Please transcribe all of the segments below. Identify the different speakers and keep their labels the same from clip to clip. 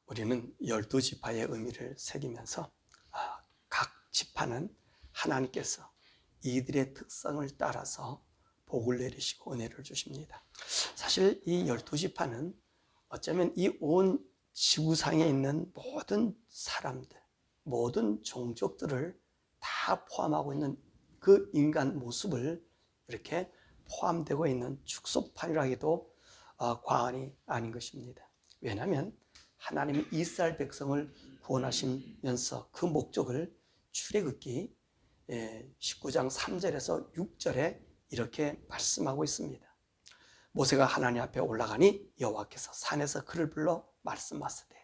Speaker 1: 우리는 12지파의 의미를 새기면서 각 지파는 하나님께서 이들의 특성을 따라서 복을 내리시고 은혜를 주십니다. 사실 이 12지파는 어쩌면 이 온 지구상에 있는 모든 사람들, 모든 종족들을 다 포함하고 있는 그 인간 모습을 이렇게 포함되고 있는 축소판이라 해도 과언이 아닌 것입니다. 왜냐하면 하나님이 이스라엘 백성을 구원하시면서 그 목적을 출애굽기 19장 3절에서 6절에 이렇게 말씀하고 있습니다. 모세가 하나님 앞에 올라가니 여호와께서 산에서 그를 불러 말씀하시되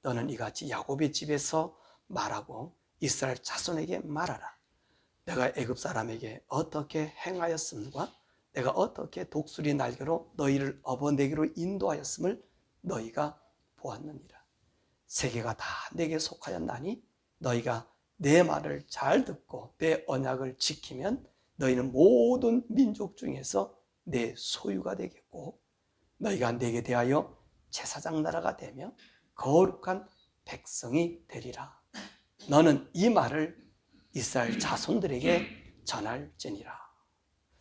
Speaker 1: 너는 이같이 야곱의 집에서 말하고 이스라엘 자손에게 말하라. 내가 애굽 사람에게 어떻게 행하였음과 내가 어떻게 독수리 날개로 너희를 업어내기로 인도하였음을 너희가 보았느니라. 세계가 다 내게 속하였나니 너희가 내 말을 잘 듣고 내 언약을 지키면 너희는 모든 민족 중에서 내 소유가 되겠고 너희가 내게 대하여 제사장 나라가 되며 거룩한 백성이 되리라. 너는 이 말을 이스라엘 자손들에게 전할지니라.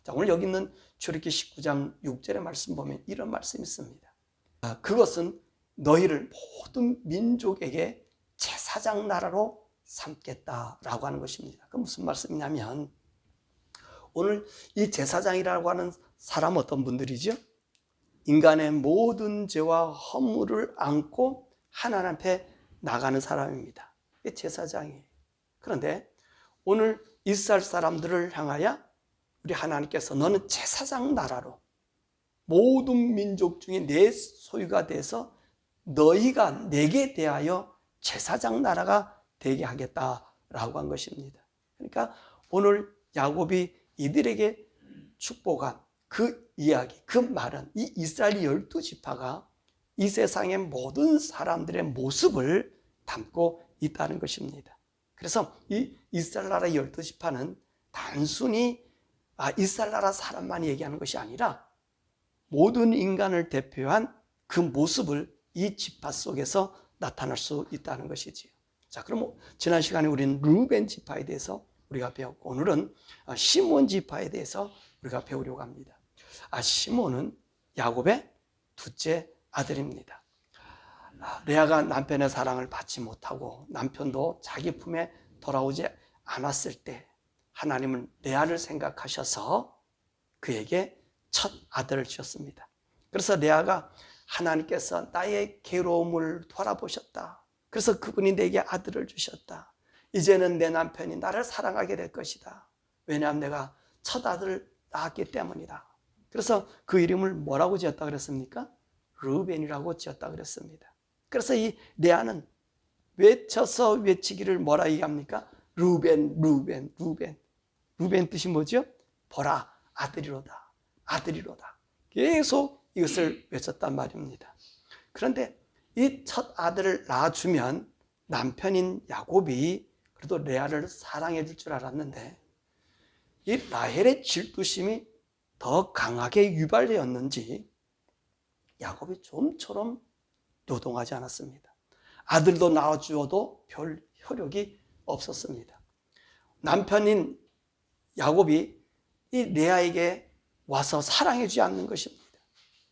Speaker 1: 자, 오늘 여기 있는 출애굽기 19장 6절의 말씀 보면 이런 말씀이 있습니다. 그것은 너희를 모든 민족에게 제사장 나라로 삼겠다라고 하는 것입니다. 그 무슨 말씀이냐면 오늘 이 제사장이라고 하는 사람 어떤 분들이죠? 인간의 모든 죄와 허물을 안고 하나님 앞에 나가는 사람입니다. 이게 제사장이에요. 그런데 오늘 이스라엘 사람들을 향하여 우리 하나님께서 너는 제사장 나라로 모든 민족 중에 내 소유가 돼서 너희가 내게 대하여 제사장 나라가 되게 하겠다라고 한 것입니다. 그러니까 오늘 야곱이 이들에게 축복한 그 이야기, 그 말은 이 이스라엘 12지파가 이 세상의 모든 사람들의 모습을 담고 있다는 것입니다. 그래서 이 이스라엘 나라 12지파는 단순히 이스라엘 나라 사람만 얘기하는 것이 아니라 모든 인간을 대표한 그 모습을 이 지파 속에서 나타날 수 있다는 것이지요. 자, 그럼 지난 시간에 우리는 르우벤 지파에 대해서 우리가 배웠고 오늘은 시몬 지파에 대해서 우리가 배우려고 합니다. 시몬은 야곱의 둘째 아들입니다. 레아가 남편의 사랑을 받지 못하고 남편도 자기 품에 돌아오지 않았을 때 하나님은 레아를 생각하셔서 그에게 첫 아들을 주셨습니다. 그래서 레아가 하나님께서 나의 괴로움을 돌아보셨다. 그래서 그분이 내게 아들을 주셨다. 이제는 내 남편이 나를 사랑하게 될 것이다. 왜냐하면 내가 첫 아들을 낳았기 때문이다. 그래서 그 이름을 뭐라고 지었다 그랬습니까? 르우벤이라고 지었다 그랬습니다. 그래서 이 레아는 외쳐서 외치기를 뭐라 얘기합니까? 르우벤, 르우벤, 르우벤. 르우벤 뜻이 뭐죠? 보라, 아들이로다, 아들이로다. 계속 이것을 외쳤단 말입니다. 그런데 이 첫 아들을 낳아주면 남편인 야곱이 그래도 레아를 사랑해 줄 줄 알았는데 이 라헬의 질투심이 더 강하게 유발되었는지 야곱이 좀처럼 요동하지 않았습니다. 아들도 낳아주어도 별 효력이 없었습니다. 남편인 야곱이 이 레아에게 와서 사랑해 주지 않는 것입니다.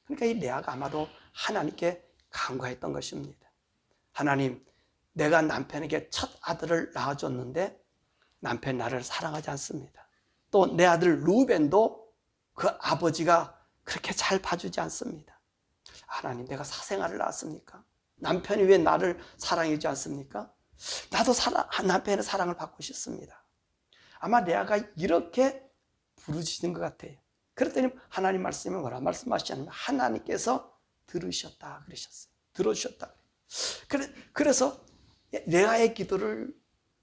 Speaker 1: 그러니까 이 레아가 아마도 하나님께 간구했던 것입니다. 하나님, 내가 남편에게 첫 아들을 낳아줬는데 남편 나를 사랑하지 않습니다. 또 내 아들 르우벤도 그 아버지가 그렇게 잘 봐주지 않습니다. 하나님, 내가 사생아를 낳았습니까? 남편이 왜 나를 사랑해주지 않습니까? 나도 남편의 사랑을 받고 싶습니다. 아마 레아가 이렇게 부르짖은 것 같아요. 그랬더니 하나님 말씀이 뭐라 말씀하시냐면 하나님께서 들으셨다 그러셨어요. 들어주셨다. 그래서 레아의 기도를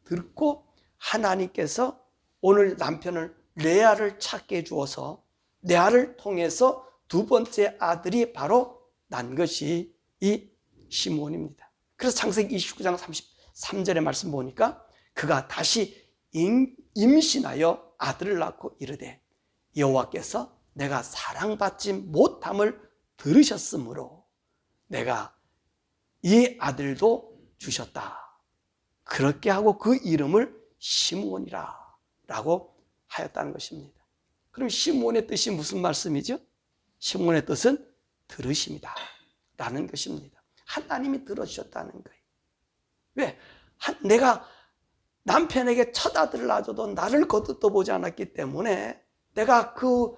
Speaker 1: 듣고 하나님께서 오늘 남편을 레아를 찾게 해주어서 레아를 통해서 두 번째 아들이 바로 난 것이 이 시므온입니다. 그래서 창세기 29장 33절의 말씀 보니까 그가 다시 임신하여 아들을 낳고 이르되 여호와께서 내가 사랑받지 못함을 들으셨으므로 내가 이 아들도 주셨다. 그렇게 하고 그 이름을 시므온이라 라고 하였다는 것입니다. 그럼 시므온의 뜻이 무슨 말씀이죠? 시므온의 뜻은 들으심이다 라는 것입니다. 하나님이 들어주셨다는 거예요. 왜? 내가 남편에게 첫 아들을 낳아줘도 나를 거듭도 보지 않았기 때문에 내가 그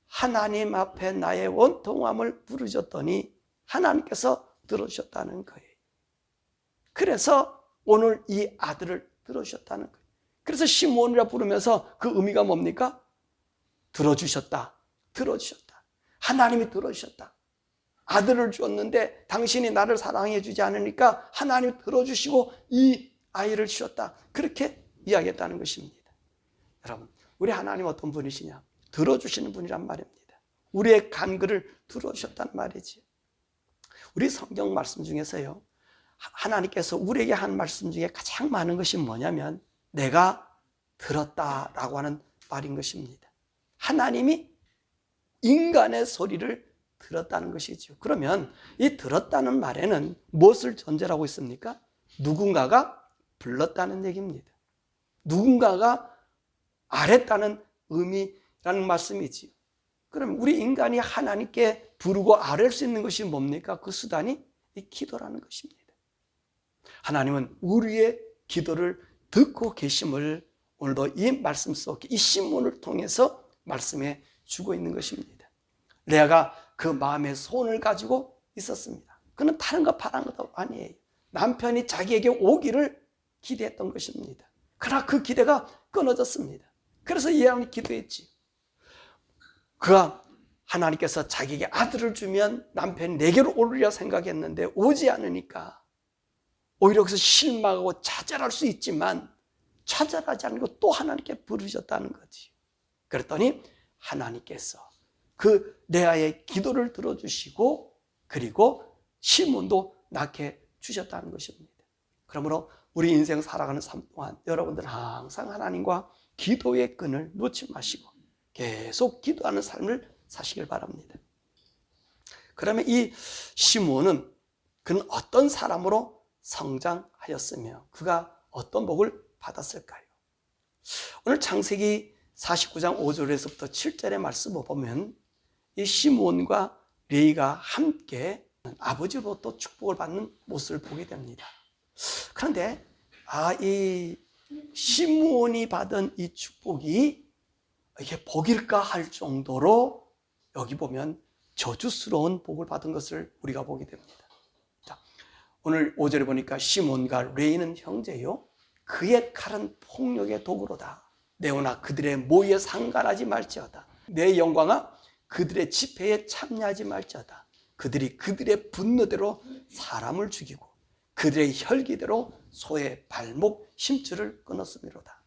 Speaker 1: 하나님 앞에 나의 원통함을 부르셨더니 하나님께서 들어주셨다는 거예요. 그래서 오늘 이 아들을 들어주셨다는 거예요. 그래서 시므온이라 부르면서 그 의미가 뭡니까? 들어주셨다. 들어주셨다. 하나님이 들어주셨다. 아들을 주었는데 당신이 나를 사랑해 주지 않으니까 하나님이 들어주시고 이 아이를 주셨다. 그렇게 이야기했다는 것입니다. 여러분, 우리 하나님 어떤 분이시냐? 들어주시는 분이란 말입니다. 우리의 간구를 들어주셨단 말이지. 우리 성경 말씀 중에서요, 하나님께서 우리에게 한 말씀 중에 가장 많은 것이 뭐냐면 내가 들었다라고 하는 말인 것입니다. 하나님이 인간의 소리를 들었다는 것이죠. 그러면 이 들었다는 말에는 무엇을 전제로 하고 있습니까? 누군가가 불렀다는 얘기입니다. 누군가가 아랬다는 의미라는 말씀이지요. 그럼 우리 인간이 하나님께 부르고 아랠 수 있는 것이 뭡니까? 그 수단이 이 기도라는 것입니다. 하나님은 우리의 기도를 듣고 계심을 오늘도 이 말씀 속에 이 신문을 통해서 말씀해 주고 있는 것입니다. 레아가 그 마음의 소원을 가지고 있었습니다. 그는 다른 거 바란 것도 아니에요. 남편이 자기에게 오기를 기대했던 것입니다. 그러나 그 기대가 끊어졌습니다. 그래서 예언이 기도했지. 그가 하나님께서 자기에게 아들을 주면 남편이 내게로 오리라 생각했는데 오지 않으니까 오히려 그래서 실망하고 좌절할 수 있지만 좌절하지 않고 또 하나님께 부르셨다는 거지. 그랬더니 하나님께서 그 레아의 기도를 들어주시고 그리고 시몬도 낳게 주셨다는 것입니다. 그러므로 우리 인생 살아가는 삶 동안 여러분들은 항상 하나님과 기도의 끈을 놓지 마시고 계속 기도하는 삶을 사시길 바랍니다. 그러면 이 시몬은 그는 어떤 사람으로 성장하였으며 그가 어떤 복을 받았을까요? 오늘 창세기 49장 5절에서부터 7절의 말씀을 보면 이 시몬과 레이가 함께 아버지로부터 축복을 받는 모습을 보게 됩니다. 그런데 이 시므온이 받은 이 축복이 이게 복일까 할 정도로 여기 보면 저주스러운 복을 받은 것을 우리가 보게 됩니다. 자, 오늘 5절에 보니까 시몬과 레이는 형제요 그의 칼은 폭력의 도구로다. 내오나 그들의 모의에 상관하지 말지어다. 내 영광아 그들의 집회에 참여하지 말지어다. 그들이 그들의 분노대로 사람을 죽이고 그들의 혈기대로 소의 발목 심줄을 끊었음이로다.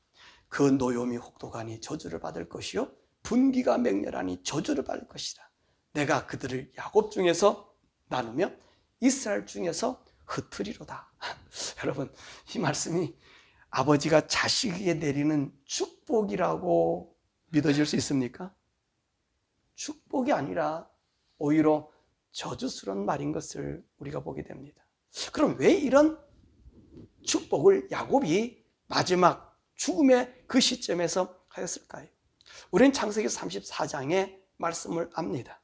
Speaker 1: 그 노염이 혹독하니 저주를 받을 것이요 분기가 맹렬하니 저주를 받을 것이다. 내가 그들을 야곱 중에서 나누며 이스라엘 중에서 흩으리로다. 여러분, 이 말씀이 아버지가 자식에게 내리는 축복이라고 믿어질 수 있습니까? 축복이 아니라 오히려 저주스러운 말인 것을 우리가 보게 됩니다. 그럼 왜 이런 축복을 야곱이 마지막 죽음의 그 시점에서 하였을까요? 우리는 창세기 34장의 말씀을 압니다.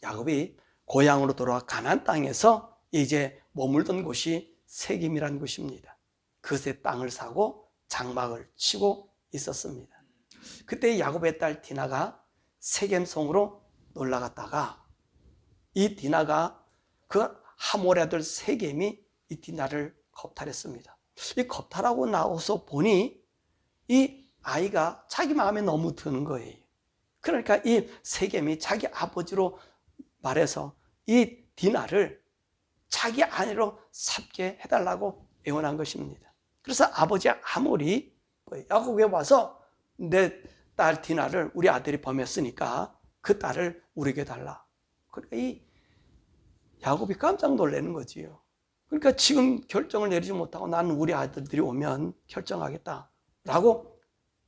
Speaker 1: 야곱이 고향으로 돌아와 가나안 땅에서 이제 머물던 곳이 세겜이라는 곳입니다. 그곳에 땅을 사고 장막을 치고 있었습니다. 그때 야곱의 딸 디나가 세겜성으로 놀러 갔다가 이 디나가 그 하몰의 아들 세겜이 이 디나를 겁탈했습니다. 이 겁탈하고 나와서 보니 이 아이가 자기 마음에 너무 드는 거예요. 그러니까 이 세겜이 자기 아버지로 말해서 이 디나를 자기 아내로 삼게 해달라고 애원한 것입니다. 그래서 아버지 하몰이 야곱에 와서 내 딸 디나를 우리 아들이 범했으니까 그 딸을 우리에게 달라. 그러니까 이 야곱이 깜짝 놀라는 거지요. 그러니까 지금 결정을 내리지 못하고 나는 우리 아들들이 오면 결정하겠다라고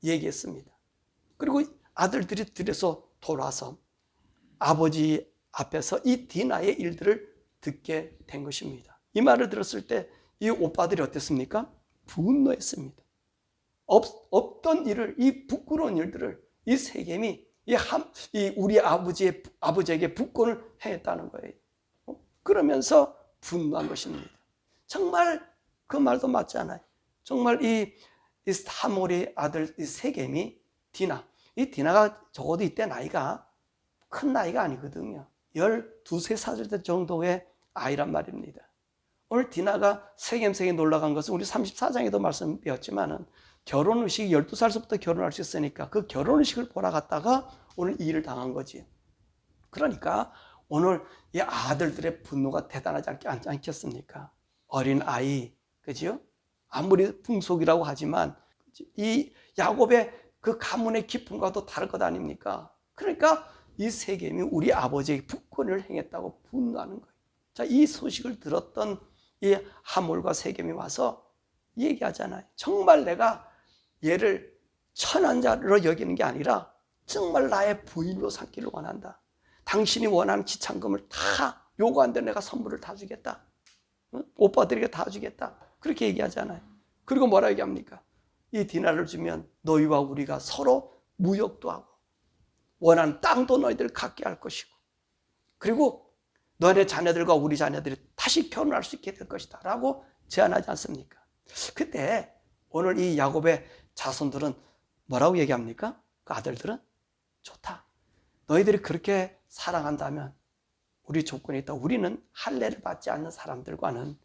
Speaker 1: 얘기했습니다. 그리고 아들들이 들에서 돌아서 아버지 앞에서 이 디나의 일들을 듣게 된 것입니다. 이 말을 들었을 때 이 오빠들이 어땠습니까? 분노했습니다. 없던 일을, 이 부끄러운 일들을 이 세겜이 우리 아버지에게 부권을 행했다는 거예요. 그러면서 분노한 것입니다. 정말 그 말도 맞지 않아요. 정말 이 하몰의 아들 이 세겜이 이 디나가 적어도 이때 나이가 큰 나이가 아니거든요. 12살 정도의 아이란 말입니다. 오늘 디나가 세겜성에 놀러 간 것은 우리 34장에도 말씀드렸지만은 결혼의식이 12살부터 결혼할 수 있으니까 그 결혼의식을 보러 갔다가 오늘 이 일을 당한 거지. 그러니까 오늘 이 아들들의 분노가 대단하지 않겠습니까? 어린 아이, 그죠? 아무리 풍속이라고 하지만 이 야곱의 그 가문의 기쁨과도 다를 것 아닙니까? 그러니까 이 세겜이 우리 아버지의 부권을 행했다고 분노하는 거예요. 자, 이 소식을 들었던 이 하몰과 세겜이 와서 얘기하잖아요. 정말 내가 얘를 천한 자로 여기는 게 아니라 정말 나의 부인으로 삼기를 원한다. 당신이 원하는 지참금을 다 요구한 대로 내가 선물을 다 주겠다. 오빠들에게 다 주겠다. 그렇게 얘기하잖아요. 그리고 뭐라 얘기합니까? 이 디나를 주면 너희와 우리가 서로 무역도 하고 원하는 땅도 너희들 갖게 할 것이고 그리고 너네 자녀들과 우리 자녀들이 다시 결혼할 수 있게 될 것이다 라고 제안하지 않습니까? 그때 오늘 이 야곱의 자손들은 뭐라고 얘기합니까? 그 아들들은 좋다. 너희들이 그렇게 사랑한다면 우리 조건이 있다. 우리는 할례를 받지 않는 사람들과는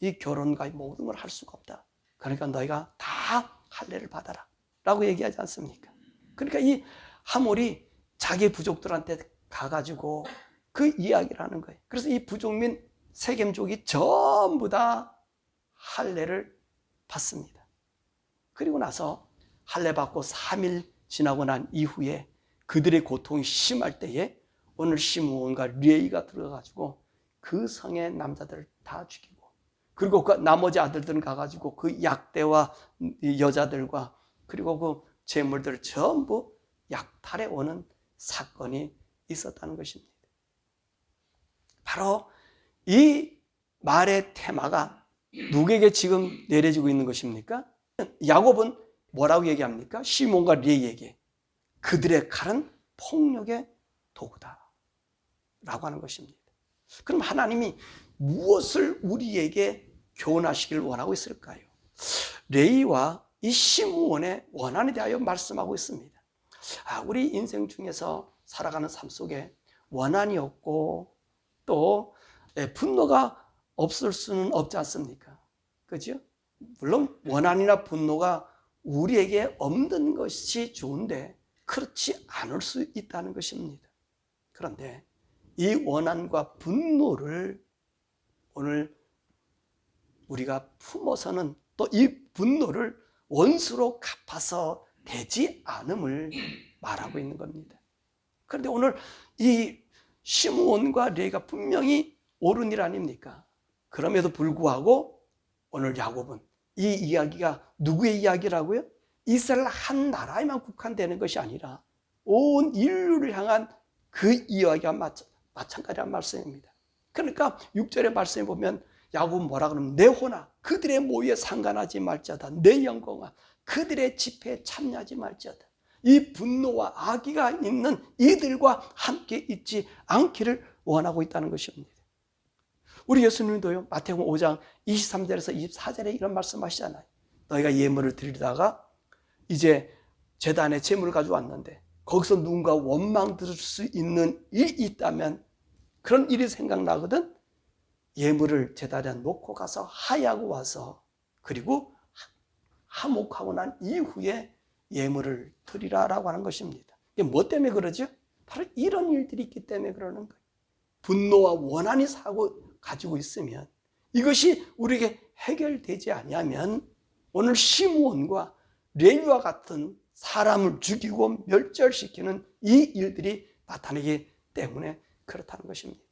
Speaker 1: 이 결혼과 모든 걸 할 수가 없다. 그러니까 너희가 다 할례를 받아라 라고 얘기하지 않습니까? 그러니까 이 하몰이 자기 부족들한테 가가지고 그 이야기를 하는 거예요. 그래서 이 부족민 세겜족이 전부 다 할례를 받습니다. 그리고 나서 할례 받고 3일 지나고 난 이후에 그들의 고통이 심할 때에 오늘 시므온과 레위가 들어가지고 그 성의 남자들을 다 죽이고 그리고 그 나머지 아들들은 가가지고 그 약대와 여자들과 그리고 그 재물들을 전부 약탈해 오는 사건이 있었다는 것입니다. 바로 이 말의 테마가 누구에게 지금 내려지고 있는 것입니까? 야곱은 뭐라고 얘기합니까? 시몬과 레위에게 그들의 칼은 폭력의 도구다 라고 하는 것입니다. 그럼 하나님이 무엇을 우리에게 교훈하시기를 원하고 있을까요? 레위와 이 시므온의 원한에 대하여 말씀하고 있습니다. 우리 인생 중에서 살아가는 삶 속에 원한이 없고 또 분노가 없을 수는 없지 않습니까? 그죠? 물론 원한이나 분노가 우리에게 없는 것이 좋은데 그렇지 않을 수 있다는 것입니다. 그런데 이 원한과 분노를 오늘 우리가 품어서는 또 이 분노를 원수로 갚아서 되지 않음을 말하고 있는 겁니다. 그런데 오늘 이 시므온과 레위가 분명히 옳은 일 아닙니까? 그럼에도 불구하고 오늘 야곱은 이 이야기가 누구의 이야기라고요? 이스라엘 한 나라에만 국한되는 것이 아니라 온 인류를 향한 그 이야기와 마찬가지란 말씀입니다. 그러니까 6절의 말씀에 보면 야곱은 뭐라 그러면 내 혼아 그들의 모의에 상관하지 말지어다. 내 영광아 그들의 집회에 참여하지 말지어다. 이 분노와 악의가 있는 이들과 함께 있지 않기를 원하고 있다는 것입니다. 우리 예수님도요 마태복음 5장 23절에서 24절에 이런 말씀하시잖아요. 너희가 예물을 드리다가 이제 제단에 제물을 가져왔는데 거기서 누군가 원망 들을 수 있는 일이 있다면 그런 일이 생각나거든. 예물을 제단에 놓고 가서 하야고 와서 그리고 화목하고 난 이후에 예물을 드리라라고 하는 것입니다. 이게 뭐 때문에 그러죠? 바로 이런 일들이 있기 때문에 그러는 거예요. 분노와 원한이 가지고 있으면 이것이 우리에게 해결되지 아니하면 오늘 시므온과 레위와 같은 사람을 죽이고 멸절시키는 이 일들이 나타나기 때문에 그렇다는 것입니다.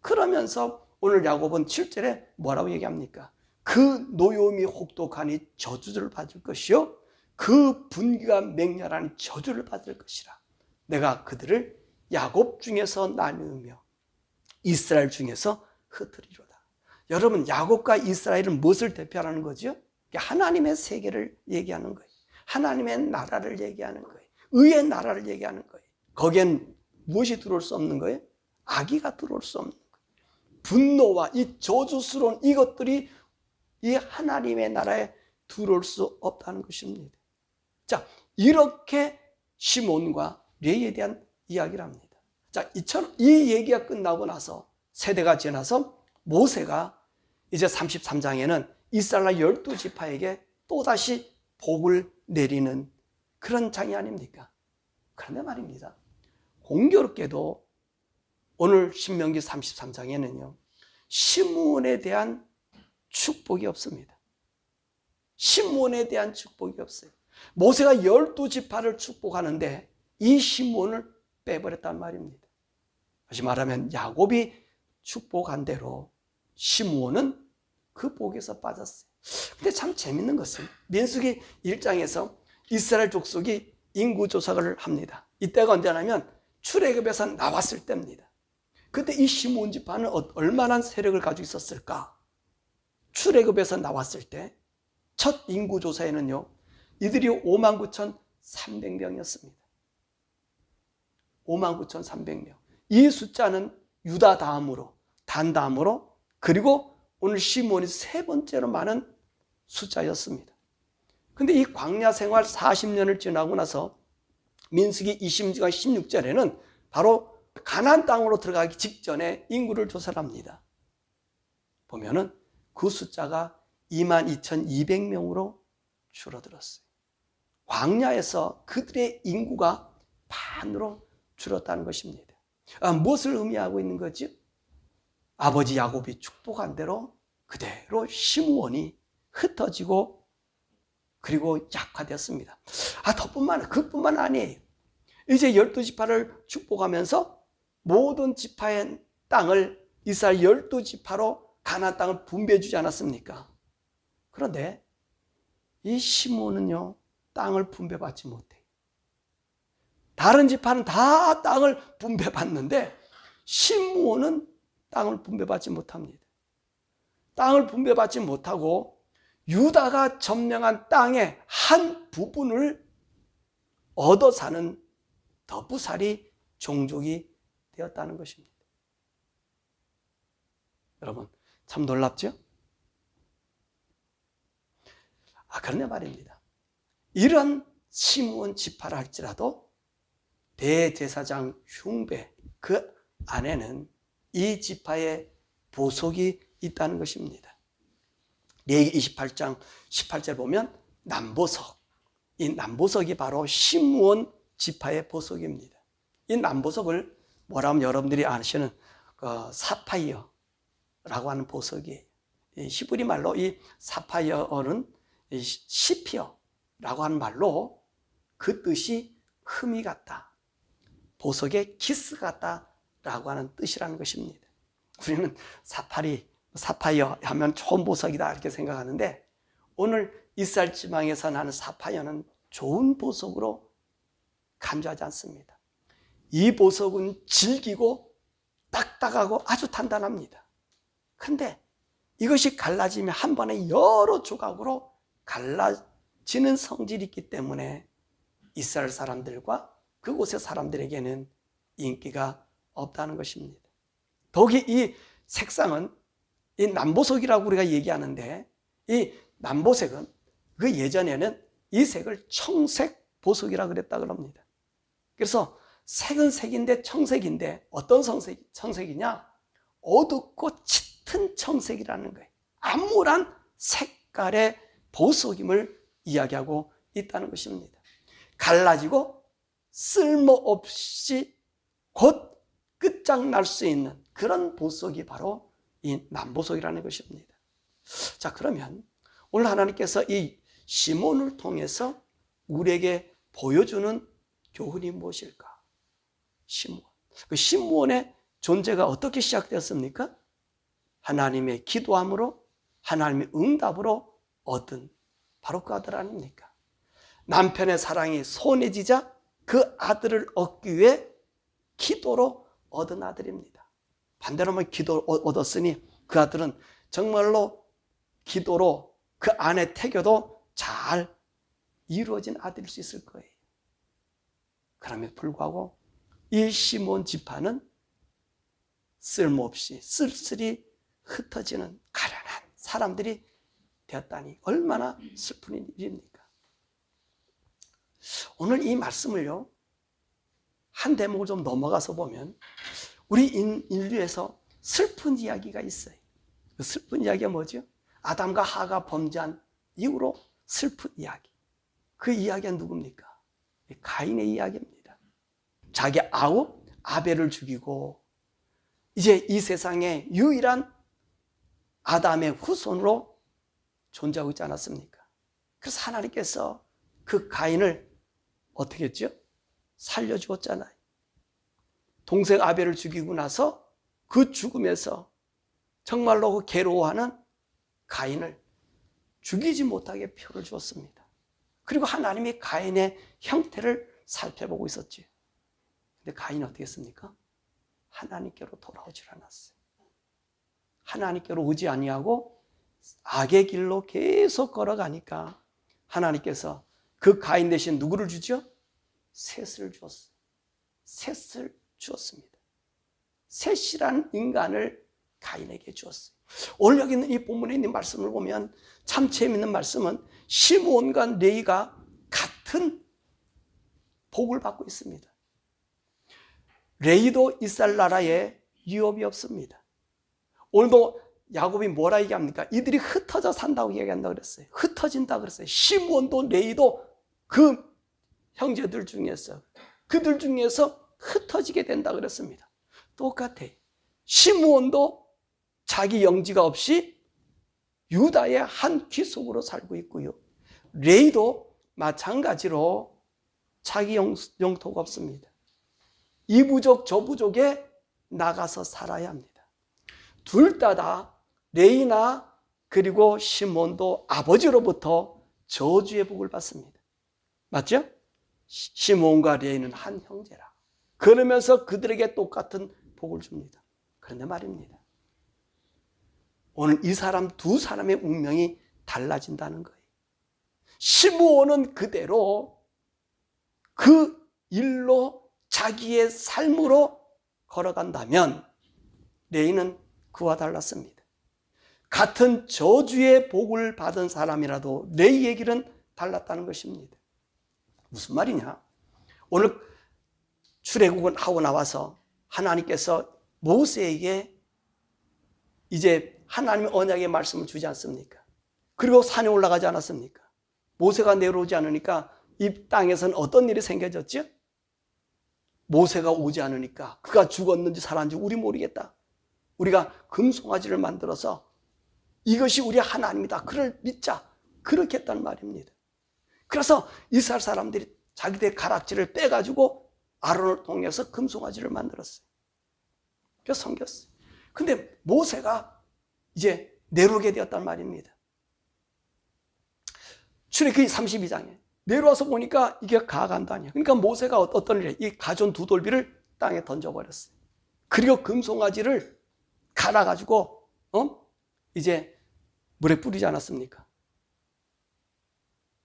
Speaker 1: 그러면서 오늘 야곱은 7절에 뭐라고 얘기합니까? 그 노여움이 혹독하니 저주를 받을 것이요 그 분기가 맹렬하니 저주를 받을 것이라. 내가 그들을 야곱 중에서 나누며 이스라엘 중에서 흩으리로다. 여러분, 야곱과 이스라엘은 무엇을 대표하는 거죠? 하나님의 세계를 얘기하는 거예요. 하나님의 나라를 얘기하는 거예요. 의의 나라를 얘기하는 거예요. 거기엔 무엇이 들어올 수 없는 거예요? 악의가 들어올 수 없는 거예요. 분노와 이 저주스러운 이것들이 이 하나님의 나라에 들어올 수 없다는 것입니다. 자, 이렇게 시몬과 레위에 대한 이야기를 합니다. 자, 이 얘기가 끝나고 나서 세대가 지나서 모세가 이제 33장에는 이스라엘 12지파에게 또다시 복을 내리는 그런 장이 아닙니까? 그런데 말입니다, 공교롭게도 오늘 신명기 33장에는요 시므온에 대한 축복이 없습니다. 시므온에 대한 축복이 없어요. 모세가 12지파를 축복하는데 이 시므온을 빼버렸단 말입니다. 다시 말하면 야곱이 축복한 대로 시므온은 그 복에서 빠졌어요. 근데 참 재밌는 것은 민수기 1장에서 이스라엘 족속이 인구조사를 합니다. 이때가 언제냐면 출애굽에서 나왔을 때입니다. 그때 이 시므온 지파는 얼마나 세력을 가지고 있었을까? 출애굽에서 나왔을 때 첫 인구조사에는요 이들이 59,300명이었습니다. 59,300명. 이 숫자는 유다 다음으로, 단 다음으로, 그리고 오늘 시므온이 세 번째로 많은 숫자였습니다. 근데 이 광야 생활 40년을 지나고 나서 민수기 20장 16절에는 바로 가나안 땅으로 들어가기 직전에 인구를 조사를 합니다. 보면은 그 숫자가 22,200명으로 줄어들었어요. 광야에서 그들의 인구가 반으로 줄었다는 것입니다. 무엇을 의미하고 있는 거지? 아버지 야곱이 축복한 대로 그대로 시므온이 흩어지고 그리고 약화되었습니다. 그뿐만 아니에요. 이제 12지파를 축복하면서 모든 지파의 땅을 이스라엘 12지파로 가나안 땅을 분배해 주지 않았습니까? 그런데 이 시므온은요 땅을 분배받지 못해요. 다른 지파는 다 땅을 분배받는데 시므온은 땅을 분배받지 못합니다. 땅을 분배받지 못하고 유다가 점령한 땅의 한 부분을 얻어 사는 더부살이 종족이 되었다는 것입니다. 여러분 참 놀랍죠? 그런데 말입니다, 이런 시므온 지파라 할지라도 대제사장 흉배 그 안에는 이 지파의 보석이 있다는 것입니다. 레위기 28장 18절 보면 남보석, 이 남보석이 바로 시므온 지파의 보석입니다. 이 남보석을 뭐라면 여러분들이 아시는 사파이어라고 하는 보석이에요. 히브리 말로 이 사파이어는 시피어라고 하는 말로 그 뜻이 흠이 같다, 보석의 키스 같다라고 하는 뜻이라는 것입니다. 우리는 사파이어 하면 좋은 보석이다 이렇게 생각하는데 오늘 이스라엘 지방에서 나는 사파이어는 좋은 보석으로 간주하지 않습니다. 이 보석은 질기고 딱딱하고 아주 단단합니다. 그런데 이것이 갈라지면 한 번에 여러 조각으로 갈라지는 성질이 있기 때문에 이스라엘 사람들과 그곳의 사람들에게는 인기가 없다는 것입니다. 더욱이 이 색상은 이 남보석이라고 우리가 얘기하는데 이 남보색은 그 예전에는 이 색을 청색 보석이라고 그랬다고 합니다. 그래서 색은 색인데 청색인데 어떤 청색이냐? 어둡고 짙은 청색이라는 거예요. 암울한 색깔의 보석임을 이야기하고 있다는 것입니다. 갈라지고 쓸모없이 곧 끝장날 수 있는 그런 보석이 바로 이 남보석이라는 것입니다. 자, 그러면 오늘 하나님께서 이 시몬을 통해서 우리에게 보여주는 교훈이 무엇일까? 시므온. 그 시므온의 존재가 어떻게 시작되었습니까? 하나님의 기도함으로, 하나님의 응답으로 얻은 바로 그 아들 아닙니까? 남편의 사랑이 소원해지자 그 아들을 얻기 위해 기도로 얻은 아들입니다. 반대로 기도 얻었으니 그 아들은 정말로 기도로 그 아내 태교도 잘 이루어진 아들일 수 있을 거예요. 그럼에도 불구하고 이 시몬 지파는 쓸모없이 쓸쓸히 흩어지는 가련한 사람들이 되었다니 얼마나 슬픈 일입니까? 오늘 이 말씀을요, 한 대목을 좀 넘어가서 보면 우리 인류에서 슬픈 이야기가 있어요. 그 슬픈 이야기가 뭐죠? 아담과 하가 범죄한 이후로 슬픈 이야기. 그 이야기가 누굽니까? 가인의 이야기입니다. 자기 아우 아벨을 죽이고 이제 이 세상에 유일한 아담의 후손으로 존재하고 있지 않았습니까? 그래서 하나님께서 그 가인을 어떻게 했죠? 살려주었잖아요. 동생 아벨을 죽이고 나서 그 죽음에서 정말로 그 괴로워하는 가인을 죽이지 못하게 표를 주었습니다. 그리고 하나님이 가인의 형태를 살펴보고 있었죠. 근데 가인이 어떻게 했습니까? 하나님께로 돌아오질 않았어요. 하나님께로 오지 아니하고 악의 길로 계속 걸어가니까 하나님께서 그 가인 대신 누구를 주죠? 셋을 주었어요. 셋을 주었습니다. 셋이라는 인간을 가인에게 주었어요. 오늘 여기 있는 이 본문에 있는 말씀을 보면 참 재미있는 말씀은 시므온과 레위가 같은 복을 받고 있습니다. 레위도 이스라엘 나라에 유업이 없습니다. 오늘도 야곱이 뭐라 얘기합니까? 이들이 흩어져 산다고 얘기한다고 그랬어요. 흩어진다고 그랬어요. 시므온도 레위도 그 형제들 중에서 그들 중에서 흩어지게 된다고 그랬습니다. 똑같아요. 시므온도 자기 영지가 없이 유다의 한 귀속으로 살고 있고요. 레위도 마찬가지로 자기 영토가 없습니다. 이 부족 저 부족에 나가서 살아야 합니다. 둘 다 레위나 그리고 시몬도 아버지로부터 저주의 복을 받습니다. 맞죠? 시몬과 레위는 한 형제라. 그러면서 그들에게 똑같은 복을 줍니다. 그런데 말입니다. 오늘 이 사람 두 사람의 운명이 달라진다는 거예요. 시므온은 그대로 그 일로 자기의 삶으로 걸어간다면 레위는 그와 달랐습니다. 같은 저주의 복을 받은 사람이라도 레위의 길은 달랐다는 것입니다. 무슨 말이냐? 오늘 출애굽을 하고 나와서 하나님께서 모세에게 이제 하나님의 언약의 말씀을 주지 않습니까? 그리고 산에 올라가지 않았습니까? 모세가 내려오지 않으니까 이 땅에서는 어떤 일이 생겨졌죠? 모세가 오지 않으니까 그가 죽었는지 살았는지 우리 모르겠다. 우리가 금송아지를 만들어서 이것이 우리 하나님이다. 그를 믿자. 그렇게 했단 말입니다. 그래서 이스라엘 사람들이 자기들의 가락지를 빼가지고 아론을 통해서 금송아지를 만들었어요. 그래서 섬겼어요. 근데 모세가 이제 내려오게 되었단 말입니다. 출애굽기 32장에 내려와서 보니까 이게 가간도 아니야. 그러니까 모세가 어떤 일을 해? 이 가전 두 돌비를 땅에 던져버렸어요. 그리고 금송아지를 갈아가지고 이제 물에 뿌리지 않았습니까?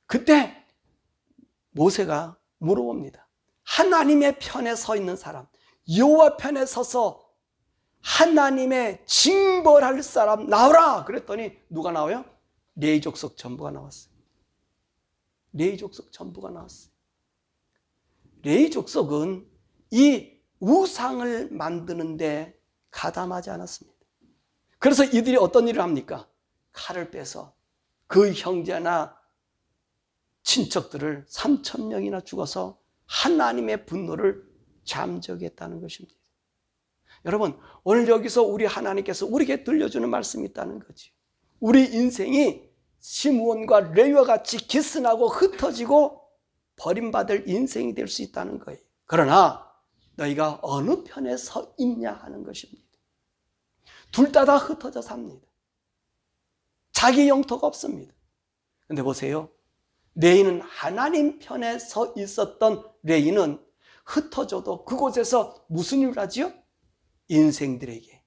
Speaker 1: 그때 모세가 물어봅니다. 하나님의 편에 서 있는 사람, 여호와 편에 서서 하나님의 징벌할 사람 나오라. 그랬더니 누가 나와요? 레위 족속 전부가 나왔어요. 레위 족속 전부가 나왔어요. 레위 족속은 이 우상을 만드는데 가담하지 않았습니다. 그래서 이들이 어떤 일을 합니까? 칼을 빼서 그 형제나 친척들을 3,000명이나 죽어서 하나님의 분노를 잠적했다는 것입니다. 여러분, 오늘 여기서 우리 하나님께서 우리에게 들려주는 말씀이 있다는 거지. 우리 인생이 시므온과 레위와 같이 기스나고 흩어지고 버림받을 인생이 될 수 있다는 거예요. 그러나 너희가 어느 편에 서 있냐 하는 것입니다. 둘 다 흩어져 삽니다. 자기 영토가 없습니다. 근데 보세요. 레위는 하나님 편에 서 있었던 레위는 흩어져도 그곳에서 무슨 일을 하지요? 인생들에게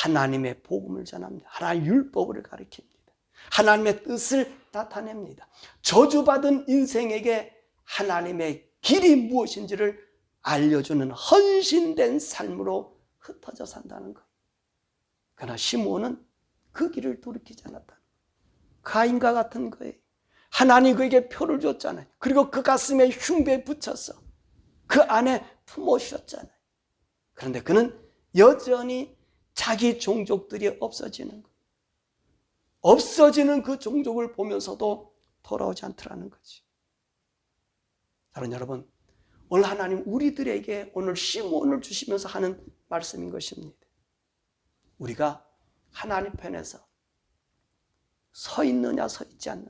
Speaker 1: 하나님의 복음을 전합니다. 하나님의 율법을 가르칩니다. 하나님의 뜻을 나타냅니다. 저주받은 인생에게 하나님의 길이 무엇인지를 알려주는 헌신된 삶으로 흩어져 산다는 거예요. 그러나 시므온은 그 길을 돌이키지 않았다는 거예요. 가인과 같은 거예요. 하나님 그에게 표를 줬잖아요. 그리고 그 가슴에 흉배 붙였어. 그 안에 품어 주셨잖아요. 그런데 그는 여전히 자기 종족들이 없어지는 거예요. 없어지는 그 종족을 보면서도 돌아오지 않더라는 거지. 사랑하는 여러분, 오늘 하나님 우리들에게 오늘 시므온을 주시면서 하는 말씀인 것입니다. 우리가 하나님 편에서 서 있느냐 서 있지 않느냐.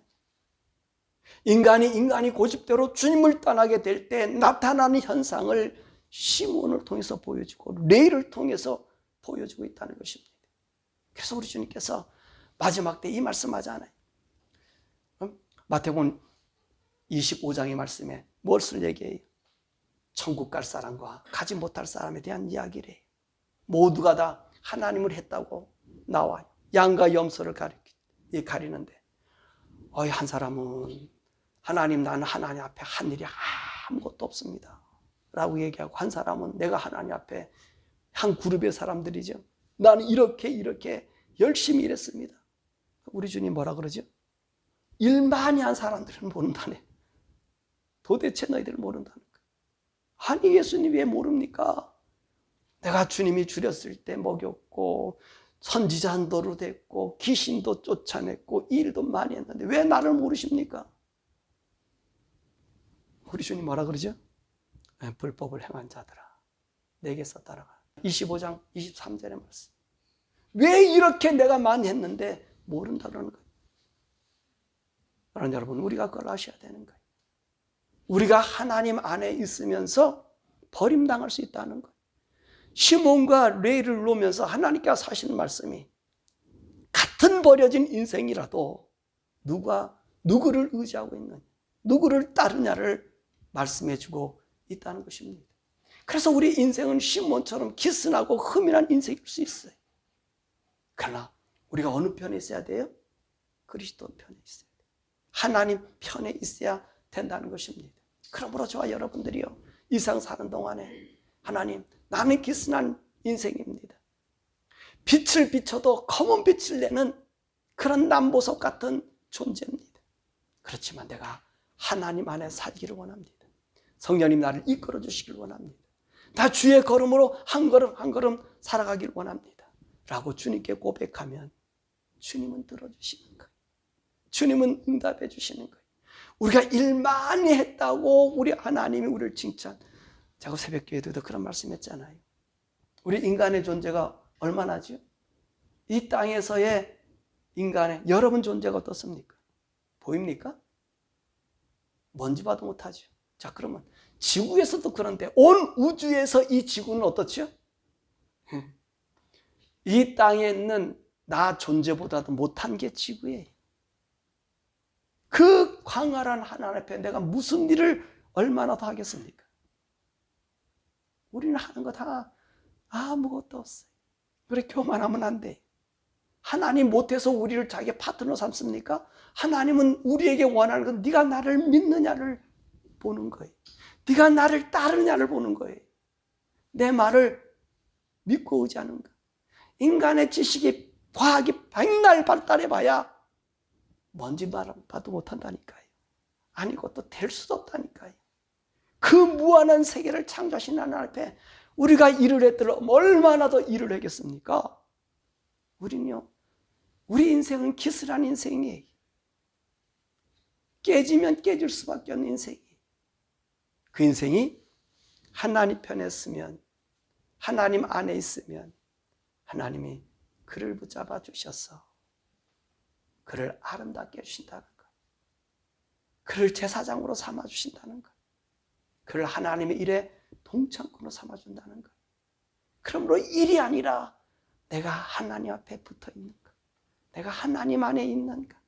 Speaker 1: 인간이 고집대로 주님을 떠나게 될 때 나타나는 현상을 시므온을 통해서 보여주고 레위를 통해서 보여주고 있다는 것입니다. 그래서 우리 주님께서 마지막 때 이 말씀하잖아요. 마태복음 25장의 말씀에 무엇을 얘기해요? 천국 갈 사람과 가지 못할 사람에 대한 이야기를 해요. 모두가 다 하나님을 했다고 나와요. 양과 염소를 가리는데 한 사람은 하나님, 나는 하나님 앞에 한 일이 아무것도 없습니다 라고 얘기하고, 한 사람은 내가 하나님 앞에, 한 그룹의 사람들이죠, 나는 이렇게 열심히 일했습니다. 우리 주님 뭐라 그러죠? 일 많이 한 사람들은 모른다네. 도대체 너희들 모른다는 거예요. 아니 예수님 왜 모릅니까? 내가 주님이 줄였을 때 먹였고 선지자도 됐고 귀신도 쫓아냈고 일도 많이 했는데 왜 나를 모르십니까? 우리 주님 뭐라 그러죠? 불법을 행한 자들아 내게서 따라가. 25장 23절의 말씀. 왜 이렇게 내가 많이 했는데 모른다 그러는 거예요. 그러나 여러분, 우리가 그걸 아셔야 되는 거예요. 우리가 하나님 안에 있으면서 버림당할 수 있다는 거예요. 시몬과 레위를 놓으면서 하나님께서 하시는 말씀이, 같은 버려진 인생이라도 누구를 의지하고 있느냐, 누구를 따르냐를 말씀해주고 있다는 것입니다. 그래서 우리 인생은 시몬처럼 기스나고 흠인한 인생일 수 있어요. 그러나 우리가 어느 편에 있어야 돼요? 그리스도 편에 있어야 돼요. 하나님 편에 있어야 된다는 것입니다. 그러므로 저와 여러분들이요, 이 세상 사는 동안에 하나님, 나는 기스난 인생입니다. 빛을 비춰도 검은 빛을 내는 그런 남보석 같은 존재입니다. 그렇지만 내가 하나님 안에 살기를 원합니다. 성령님 나를 이끌어 주시길 원합니다. 나 주의 걸음으로 한 걸음 한 걸음 살아가길 원합니다 라고 주님께 고백하면 주님은 들어주시는 거예요. 주님은 응답해 주시는 거예요. 우리가 일 많이 했다고 우리 하나님이 우리를 칭찬. 제가 새벽기도에도 그런 말씀했잖아요. 우리 인간의 존재가 얼마나죠? 이 땅에서의 인간의 여러분 존재가 어떻습니까? 보입니까? 먼지 봐도 못하죠. 자, 그러면 지구에서도 그런데 온 우주에서 이 지구는 어떻죠? 이 땅에 있는 나 존재보다도 못한 게 지구예요. 그 광활한 하나님 앞에 내가 무슨 일을 얼마나 더 하겠습니까? 우리는 하는 거 다 아무것도 없어요. 그래 교만하면 안 돼. 하나님 못해서 우리를 자기 파트너 삼습니까? 하나님은 우리에게 원하는 건 네가 나를 믿느냐를 보는 거예요. 네가 나를 따르냐를 보는 거예요. 내 말을 믿고 의지하는가. 인간의 지식이, 과학이 백날 발달해봐야 먼지 봐도 못한다니까요. 아니 그것도 될 수도 없다니까요. 그 무한한 세계를 창조하신 하나님 앞에 우리가 일을 했더라도 얼마나 더 일을 하겠습니까? 우리는요, 우리 인생은 기스란 인생이에요. 깨지면 깨질 수밖에 없는 인생이에요. 그 인생이 하나님 편에 있으면, 하나님 안에 있으면 하나님이 그를 붙잡아 주셔서 그를 아름답게 해주신다는 것, 그를 제사장으로 삼아주신다는 것, 그를 하나님의 일에 동참꾼으로 삼아준다는 것. 그러므로 일이 아니라 내가 하나님 앞에 붙어 있는가, 내가 하나님 안에 있는가,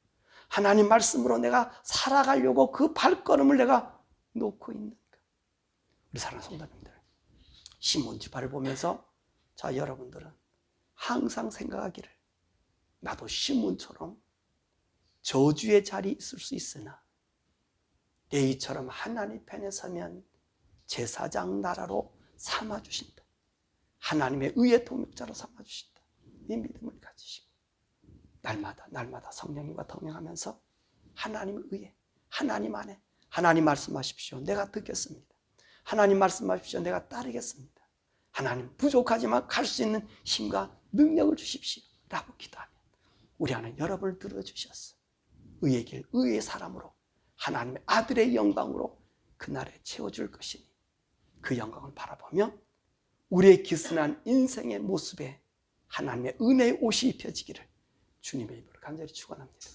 Speaker 1: 하나님 말씀으로 내가 살아가려고 그 발걸음을 내가 놓고 있는가. 우리 사랑하는 성도님들, 신문지파를 보면서 자 여러분들은 항상 생각하기를 나도 시몬처럼 저주의 자리에 있을 수 있으나 레위처럼 하나님 편에 서면 제사장 나라로 삼아주신다. 하나님의 의의 동역자로 삼아주신다. 이 믿음을 가지시고 날마다 성령님과 동행하면서 하나님의 의에, 하나님 안에, 하나님 말씀하십시오. 내가 듣겠습니다. 하나님 말씀하십시오. 내가 따르겠습니다. 하나님 부족하지만 갈 수 있는 힘과 능력을 주십시오. 라고 기도하면 우리 안에 여러분을 들어주셨어. 의의 길, 의의 사람으로 하나님의 아들의 영광으로 그날에 채워줄 것이니 그 영광을 바라보며 우리의 기스난 인생의 모습에 하나님의 은혜의 옷이 입혀지기를 주님의 이름으로 간절히 축원합니다.